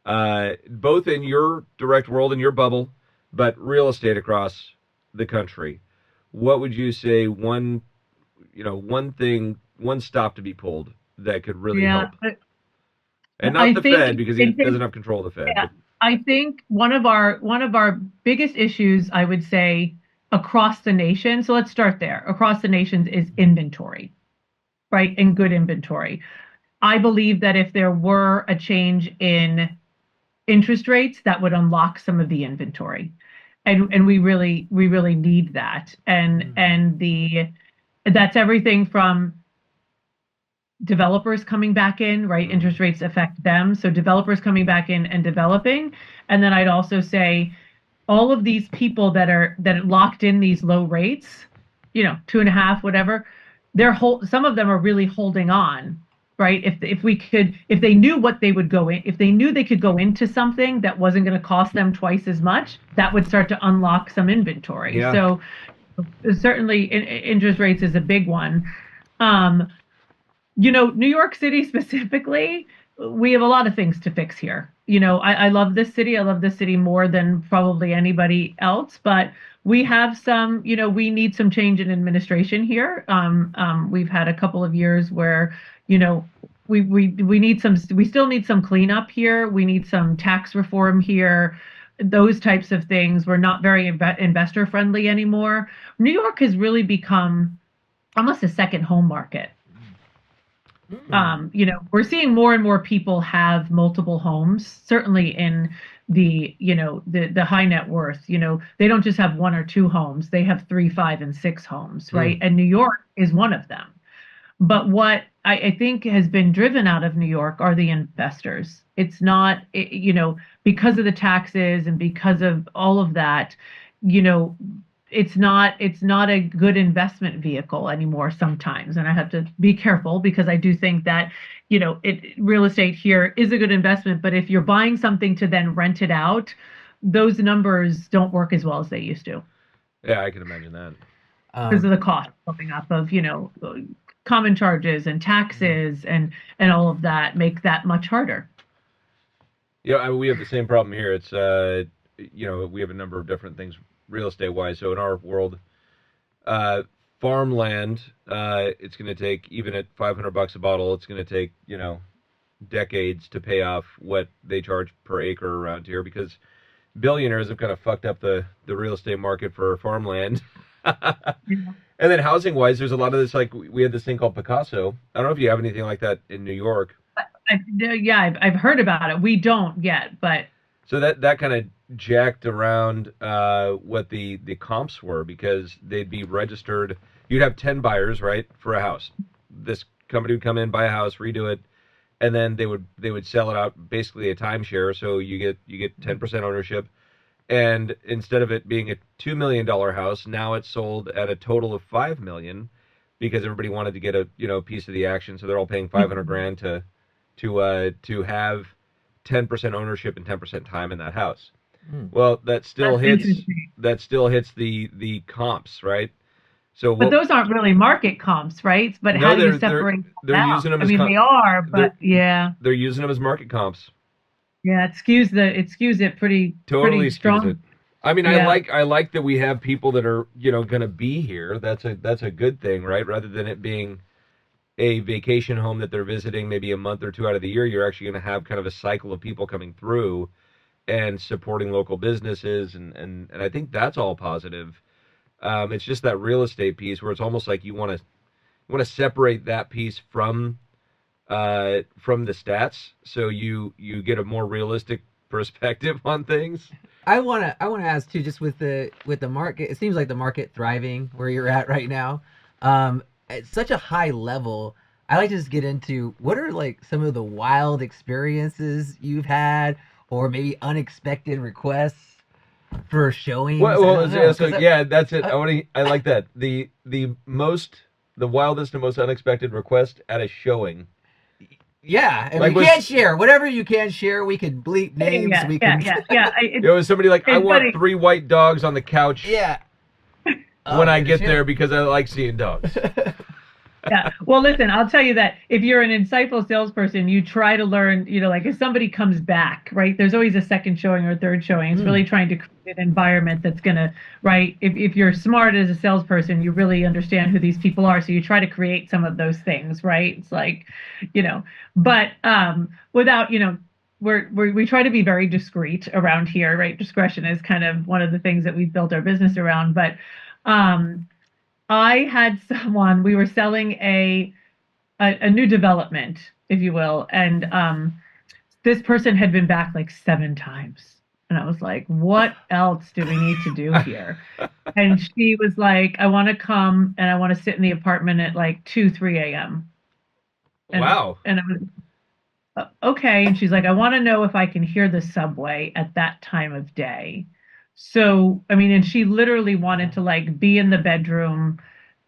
both in your direct world, in your bubble, but real estate across the country? What would you say one thing, one stop to be pulled that could really help? And not I the think Fed, because he doesn't have control of the Fed. Yeah, I think one of our biggest issues, I would say, across the nation. So let's start there. Across the nations is inventory, right? And good inventory. I believe that if there were a change in interest rates, that would unlock some of the inventory, and we really need that. And that's everything from developers coming back in, right? Interest rates affect them. So developers coming back in and developing. And then I'd also say all of these people that locked in these low rates, 2.5, whatever, some of them are really holding on, right? If they knew what they would go in, if they knew they could go into something that wasn't going to cost them twice as much, that would start to unlock some inventory. Yeah. So certainly interest rates is a big one. New York City specifically, we have a lot of things to fix here. I love this city. I love this city more than probably anybody else, but we have some, we need some change in administration here. We've had a couple of years where, we still need some cleanup here. We need some tax reform here. Those types of things. We're not very investor friendly anymore. New York has really become almost a second home market. We're seeing more and more people have multiple homes, certainly in the high net worth. They don't just have one or two homes, they have 3, 5, and 6 homes, right? And New York is one of them. But what I think has been driven out of New York are the investors. It's not, because of the taxes and because of all of that, it's not a good investment vehicle anymore sometimes. And I have to be careful because I do think that, real estate here is a good investment, but if you're buying something to then rent it out, those numbers don't work as well as they used to. Yeah, I can imagine that. Because of the cost coming up of, common charges and taxes and all of that make that much harder. Yeah, we have the same problem here. It's, we have a number of different things real estate wise. So in our world, farmland, it's going to take, even at $500 a bottle, it's going to take, decades to pay off what they charge per acre around here, because billionaires have kind of fucked up the real estate market for farmland. And then housing wise, there's a lot of this, like we had this thing called Picasso. I don't know if you have anything like that in New York. I've heard about it. We don't yet, but so that kind of jacked around what the comps were, because they'd be registered. You'd have 10 buyers, right, for a house. This company would come in, buy a house, redo it, and then they would sell it out, basically a timeshare. So you get 10% ownership, and instead of it being a $2 million house, now it's sold at a total of $5 million, because everybody wanted to get a piece of the action. So they're all paying $500,000 to have 10% ownership and 10% time in that house. Well, that still hits the comps, right? So but those aren't really market comps, right? But how do you separate they're them out? using them I as mean, they are, but they're using them as market comps. Yeah, it skews it pretty strong. Skews it. I mean, yeah. I like that we have people that are going to be here. That's a good thing, right? Rather than it being a vacation home that they're visiting maybe a month or two out of the year, you're actually going to have kind of a cycle of people coming through and supporting local businesses, and I think that's all positive. It's just that real estate piece where it's almost like you want to separate that piece from the stats, so you get a more realistic perspective on things. I want to ask too, just with the market, it seems like the market thriving where you're at right now, at such a high level. I like to just get into what are like some of the wild experiences you've had, or maybe unexpected requests for showings? Yeah, that's it. I like that. The wildest and most unexpected request at a showing. Yeah, and we can't share whatever you can share. We can bleep names. It was somebody like, I want 3 white dogs on the couch. Yeah. When I get there, because I like seeing dogs. Yeah. Well, listen, I'll tell you that if you're an insightful salesperson, you try to learn, like if somebody comes back, right, there's always a second showing or a third showing. It's really trying to create an environment that's going to, right, if you're smart as a salesperson, you really understand who these people are. So you try to create some of those things, right? It's like, but without, we try to be very discreet around here, right? Discretion is kind of one of the things that we've built our business around. But I had someone, we were selling a new development, if you will, and this person had been back like 7 times. And I was like, what else do we need to do here? And she was like, I want to come and I want to sit in the apartment at like 2, 3 a.m. Wow. And I was, okay. And she's like, I want to know if I can hear the subway at that time of day. So, I mean, and she literally wanted to like be in the bedroom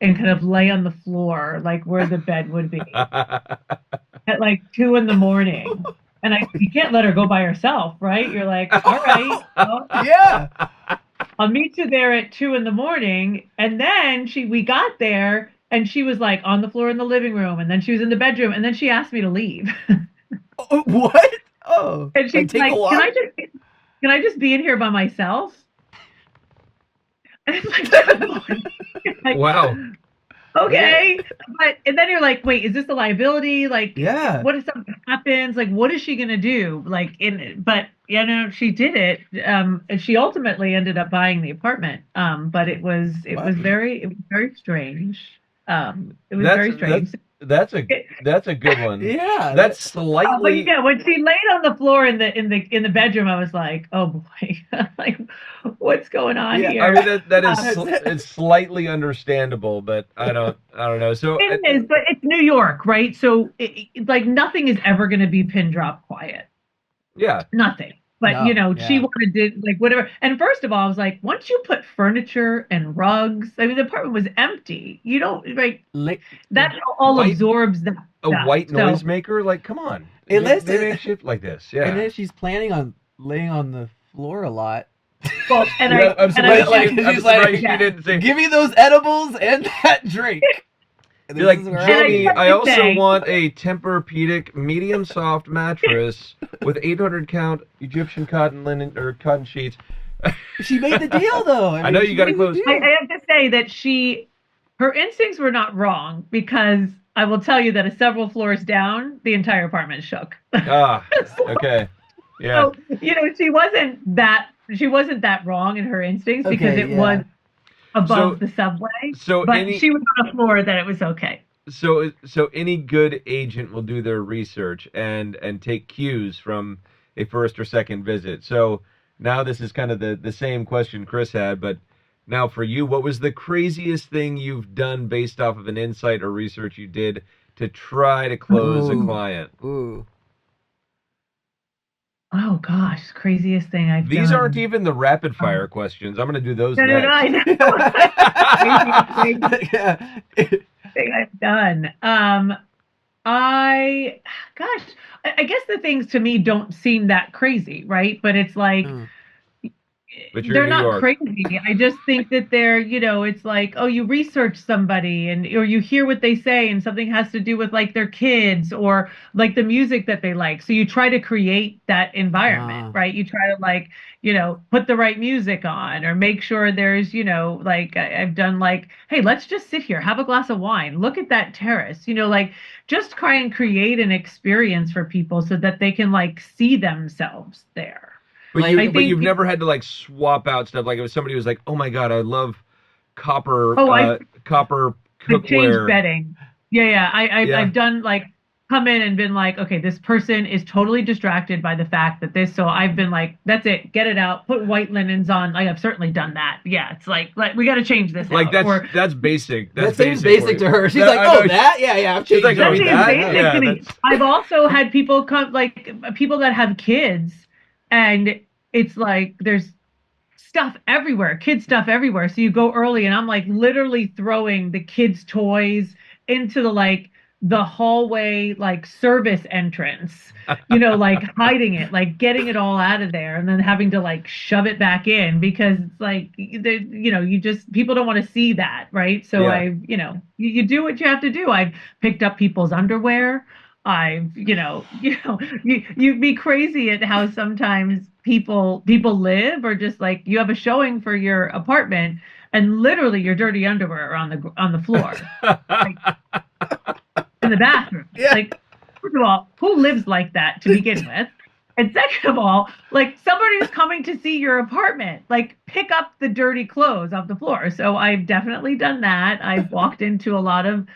and kind of lay on the floor, like where the bed would be at like 2 in the morning. And you can't let her go by herself, right? You're like, all right, well, yeah, I'll meet you there at 2 in the morning. And then we got there and she was like on the floor in the living room. And then she was in the bedroom. And then she asked me to leave. What? Oh, and she's like, can I just be in here by myself? And it's like, wow. Okay. And then you're like, wait, is this a liability? Like, yeah. What if something happens? Like, what is she going to do? Like, but she did it. And she ultimately ended up buying the apartment. But it was very strange. It was very strange. That's a good one. Yeah, that's slightly. Yeah, when she laid on the floor in the bedroom, I was like, oh boy, like what's going on here? I mean that is it's slightly understandable, but I don't know. So it is, but it's New York, right? So like nothing is ever going to be pin drop quiet. Yeah, nothing. But she wanted to like whatever. And first of all, I was like, once you put furniture and rugs, I mean, the apartment was empty. You don't like that all absorbs that. A white noisemaker, like, come on. They make shit like this, yeah. And then she's planning on laying on the floor a lot. Well, I'm surprised she didn't say, give me those edibles and that drink. You're like, Jamie, I also want a Tempur-Pedic medium soft mattress with 800 count Egyptian cotton linen or cotton sheets. She made the deal, though. I know you got to close. I have to say that her instincts were not wrong, because I will tell you that several floors down, the entire apartment shook. Okay, yeah. So she wasn't that wrong in her instincts, because it was above the subway. But she was on a floor that it was okay. So any good agent will do their research and take cues from a first or second visit. So now this is kind of the same question Chris had, but now for you, what was the craziest thing you've done based off of an insight or research you did to try to close a client? Ooh. Oh gosh, craziest thing I've done. These aren't even the rapid fire questions. I'm going to do those next. No, I know. Craziest thing I've done. I guess the things to me don't seem that crazy, right? But it's like, but they're not crazy. I just think that they're, it's like, oh, you research somebody or you hear what they say and something has to do with like their kids or like the music that they like. So you try to create that environment, right? You try to like, put the right music on or make sure there's, like I've done like, hey, let's just sit here, have a glass of wine, look at that terrace, like just try and create an experience for people so that they can like see themselves there. But you've never had to like swap out stuff. Like if somebody was like, "Oh my God, I love copper copper cookware." I've changed bedding. Yeah. I've done like come in and been like, okay, this person is totally distracted by the fact that this. So I've been like, that's it, get it out, put white linens on. Like I've certainly done that. Yeah, it's like we got to change this. Like that's basic. That seems basic to her. She's like, yeah, I've changed like, that. I've also had people come, like people that have kids. and it's like there's stuff everywhere, kid stuff everywhere. So you go early, and I'm like literally throwing the kids' toys into the hallway, like service entrance, like hiding it, like getting it all out of there, and then having to like shove it back in because it's like, you just, people don't want to see that, right? So Yeah. you do what you have to do. I've picked up people's underwear. I've, you'd be crazy at how sometimes people live, or just like you have a showing for your apartment and literally your dirty underwear are on the floor, like in the bathroom. Yeah. Like, first of all, who lives like that to begin with? And second of all, like somebody's coming to see your apartment, like pick up the dirty clothes off the floor. So I've definitely done that. I've walked into a lot of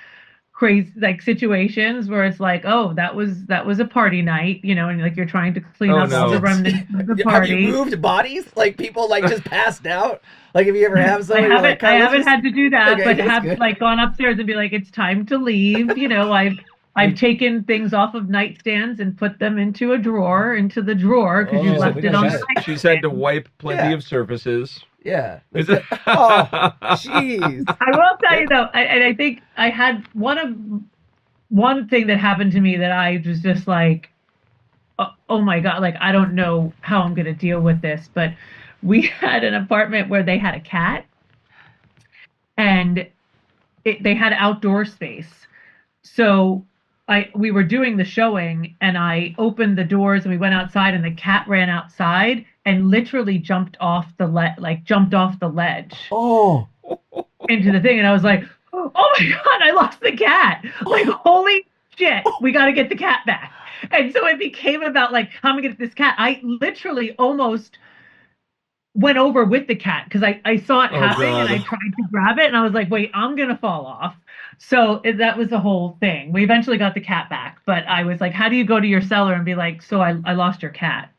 crazy like situations where it's like, oh, that was a party night, and like you're trying to clean up all no. the remnants of the Have party. you moved bodies? Like people like just passed out? Like if you ever have somebody I haven't had to do that, Okay, but that's have good. like gone upstairs and be like, it's time to leave. I've taken things off of nightstands and put them into the drawer because you Oh, left we it got on that. the nightstand. She's had to wipe plenty Yeah. of surfaces. Yeah. Is it? Oh, jeez. I will tell you though, I think I had one thing that happened to me that I was just like, oh my God, like I don't know how I'm going to deal with this, but we had an apartment where they had a cat, and they had outdoor space. So we were doing the showing, and I opened the doors and we went outside, and the cat ran outside and literally jumped off the ledge Oh. into the thing, and I was like, oh my God, I lost the cat. Like, holy shit, we got to get the cat back. And so it became about like, how am I going to get this cat? I literally almost went over with the cat because I saw it happening, God. and I tried to grab it, and I was like, wait, I'm going to fall off. So that was the whole thing. We eventually got the cat back, but I was like, how do you go to your cellar and be like, so I lost your cat?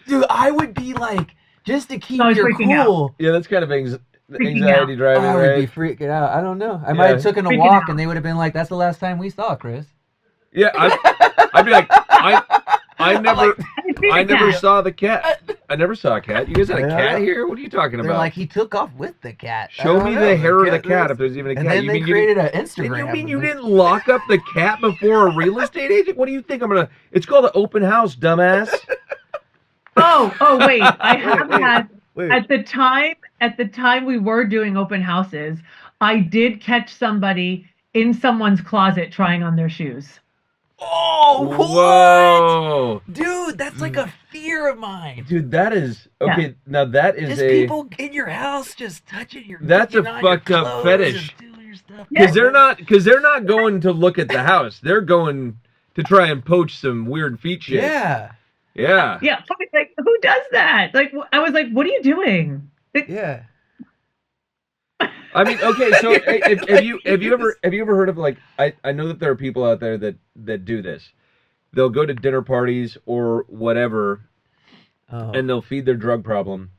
Dude, I would be like, just to keep I was your freaking cool. Yeah, that's kind of Freaking anxiety out. driving, I would right? be freaking out. I don't know. I might have taken a Freaking walk out. and they would have been like, that's the last time we saw Chris. Yeah, I'd be like, I never saw the cat. I never saw a cat. You guys had a cat here? What are you talking They're about? like, he took off with the cat. I Show don't me know. the hair of the cat was- if there's even a cat. And then You they mean you created didn't- an Instagram. You mean you didn't lock up the cat before a real estate agent? What do you think I'm gonna? It's called an open house, dumbass. Oh, wait. I have had Wait. at the time we were doing open houses, I did catch somebody in someone's closet trying on their shoes. Oh, what? Whoa, Dude, that's like a fear of mine. dude, that is okay. Yeah. Now that is Just people in your house just touching your. That's a looking on your fucked up clothes fetish. and doing your stuff. because they're not going to look at the house. They're going to try and poach some weird feet shit. Yeah. Yeah. Yeah, like who does that? Like I was like, what are you doing? Yeah. I mean, okay, so have you ever heard of like I know that there are people out there that do this. They'll go to dinner parties or whatever, Oh. and they'll feed their drug problem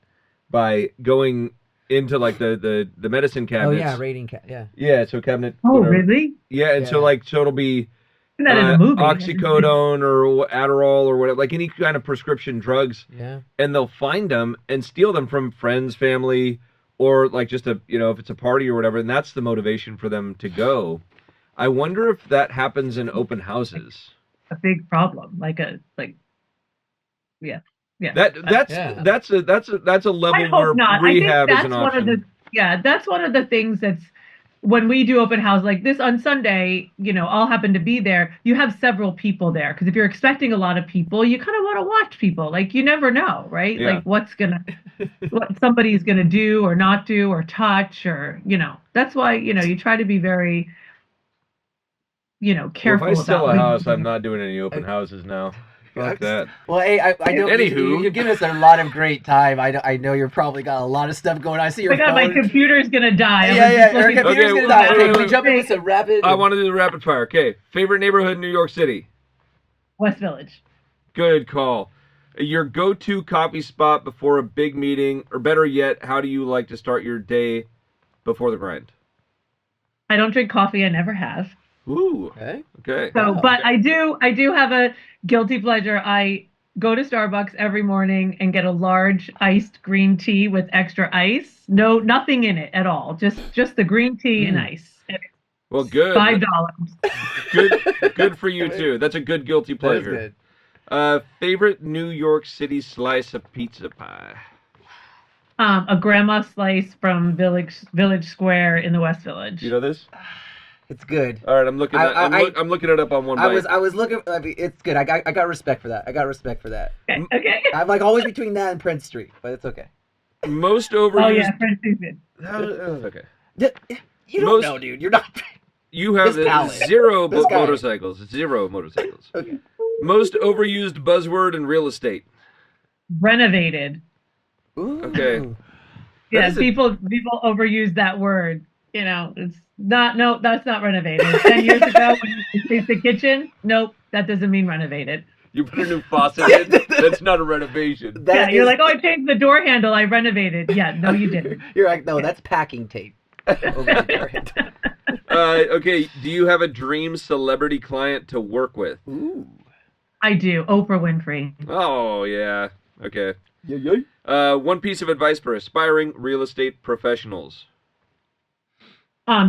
by going into like the medicine Oh cabinets. yeah, rating cat. Yeah. Yeah, so cabinet. Oh, whatever. really? Yeah, and so Yeah. it'll be Isn't that in a movie? oxycodone or Adderall or whatever, like any kind of prescription drugs, Yeah. and they'll find them and steal them from friends, family, or like just if it's a party or whatever, and that's the motivation for them to go. I wonder if that happens in open houses. A big problem. Yeah. That's a level I where hope not. rehab I is think an that's option. that's one of the things that's when we do open house like this on Sunday, I'll happen to be there. You have several people there because if you're expecting a lot of people, you kind of want to watch people. Like you never know, right? Yeah. Like what somebody's gonna do or not do or touch or That's why you try to be very careful. Well, if I sell a about house, I'm not doing any open houses now. Fuck that. Well, hey, I know Anywho. you've given us a lot of great time. I know you're probably got a lot of stuff going on. I see Oh your my God, my phone. computer's gonna die. I Yeah, was yeah, just your looking- computer's Okay, gonna die. Okay, wait, can we jump into some rapid? I want to do the rapid fire. Okay, favorite neighborhood in New York City? West Village. Good call. Your go-to coffee spot before a big meeting, or better yet, how do you like to start your day before the grind? I don't drink coffee. I never have. Ooh. Okay. Okay. So, Wow. but I do have a guilty pleasure. I go to Starbucks every morning and get a large iced green tea with extra ice. No, nothing in it at all. Just the green tea and ice. And Well, it's good. $5. Good for you too. That's a good guilty That is pleasure. good. Favorite New York City slice of pizza pie? A grandma slice from Village Square in the West Village. You know this? It's good. All right, I'm looking. I'm looking it up on one. I bite. was looking. I mean, it's good. I got respect for that. Okay. I'm like always between that and Prince Street, but it's okay. Most overused. Oh yeah, French season. Okay. You don't know, dude. You're not. You have This palate. zero This guy. motorcycles. Zero motorcycles. Okay. Most overused buzzword in real estate. Renovated. Ooh. Okay. Yeah, is a- people overuse that word. You know, it's not. No, that's not renovated. 10 years ago, when you fixed the kitchen, nope, that doesn't mean renovated. You put a new faucet in. That's not a renovation. You're like, oh, I changed the door handle. I renovated. Yeah, no, you didn't. You're like, no, that's packing tape. Over the door handle. Okay. Do you have a dream celebrity client to work with? Ooh. I do. Oprah Winfrey. Oh yeah. Okay. Yeah. One piece of advice for aspiring real estate professionals.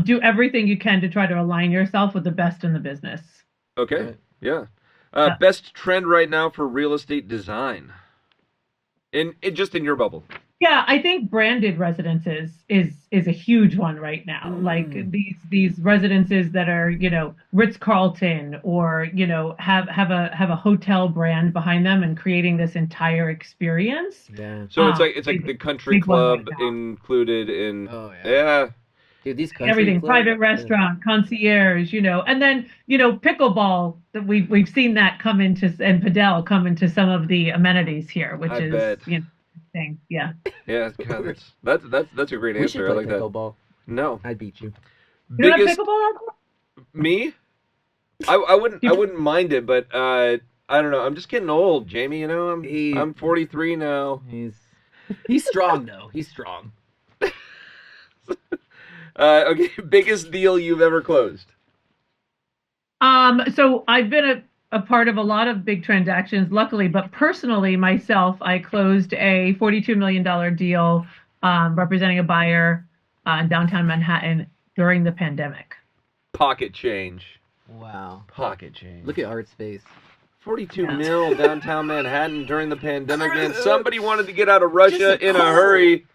Do everything you can to try to align yourself with the best in the business. Okay. Right. Yeah. Best trend right now for real estate design. In just in your bubble. Yeah, I think branded residences is a huge one right now. Like these residences that are, you know, Ritz-Carlton or, you know, have a hotel brand behind them and creating this entire experience. Yeah. So it's like the country big one club right now. included in. Oh yeah. Yeah. Dude, these country Everything, clubs- private restaurant, concierge, you know, and then, you know, pickleball, that we've seen that come into, and padel come into some of the amenities here, which I is, bet. you know, thing. Yeah. Yeah. God, that's a great We should answer. I play like that. pickleball. No. I'd beat you. You know Biggest pickleball out there? me? I wouldn't mind it, but I don't know. I'm just getting old, Jamie. You know, I'm 43 now. He's strong though. He's strong. Okay, biggest deal you've ever closed. So I've been a part of a lot of big transactions, luckily, but personally myself, I closed a $42 million deal representing a buyer in downtown Manhattan during the pandemic. Pocket change. Wow. Pocket change. Look at Art's face. 42 mil downtown Manhattan during the pandemic, man. Somebody wanted to get out of Russia in a hurry.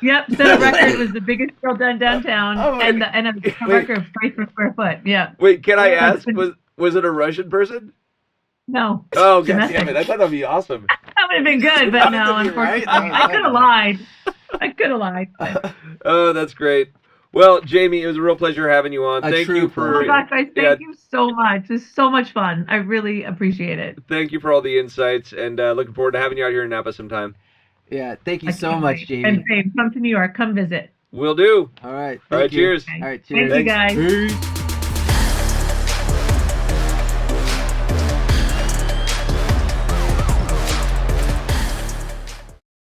Yep. Set a record. It was the biggest deal done downtown, and a record of price per square foot. Yeah. Wait, can I ask? Was it a Russian person? No. Oh, god Domestic. damn it! I thought that'd be awesome. That would have been good, but no, That would be right. unfortunately, I could have lied. Oh, that's great. Well, Jamie, it was a real pleasure having you on. A Thank true you for. Oh my gosh, guys, thank you so much. This is so much fun. I really appreciate it. Thank you for all the insights, and looking forward to having you out here in Napa sometime. Yeah. Thank you I so can't much, wait. Jamie. And same, come to New York. Come visit. Will do. All right. All right, thank you. cheers. All right. Cheers. Thank you, guys. Peace.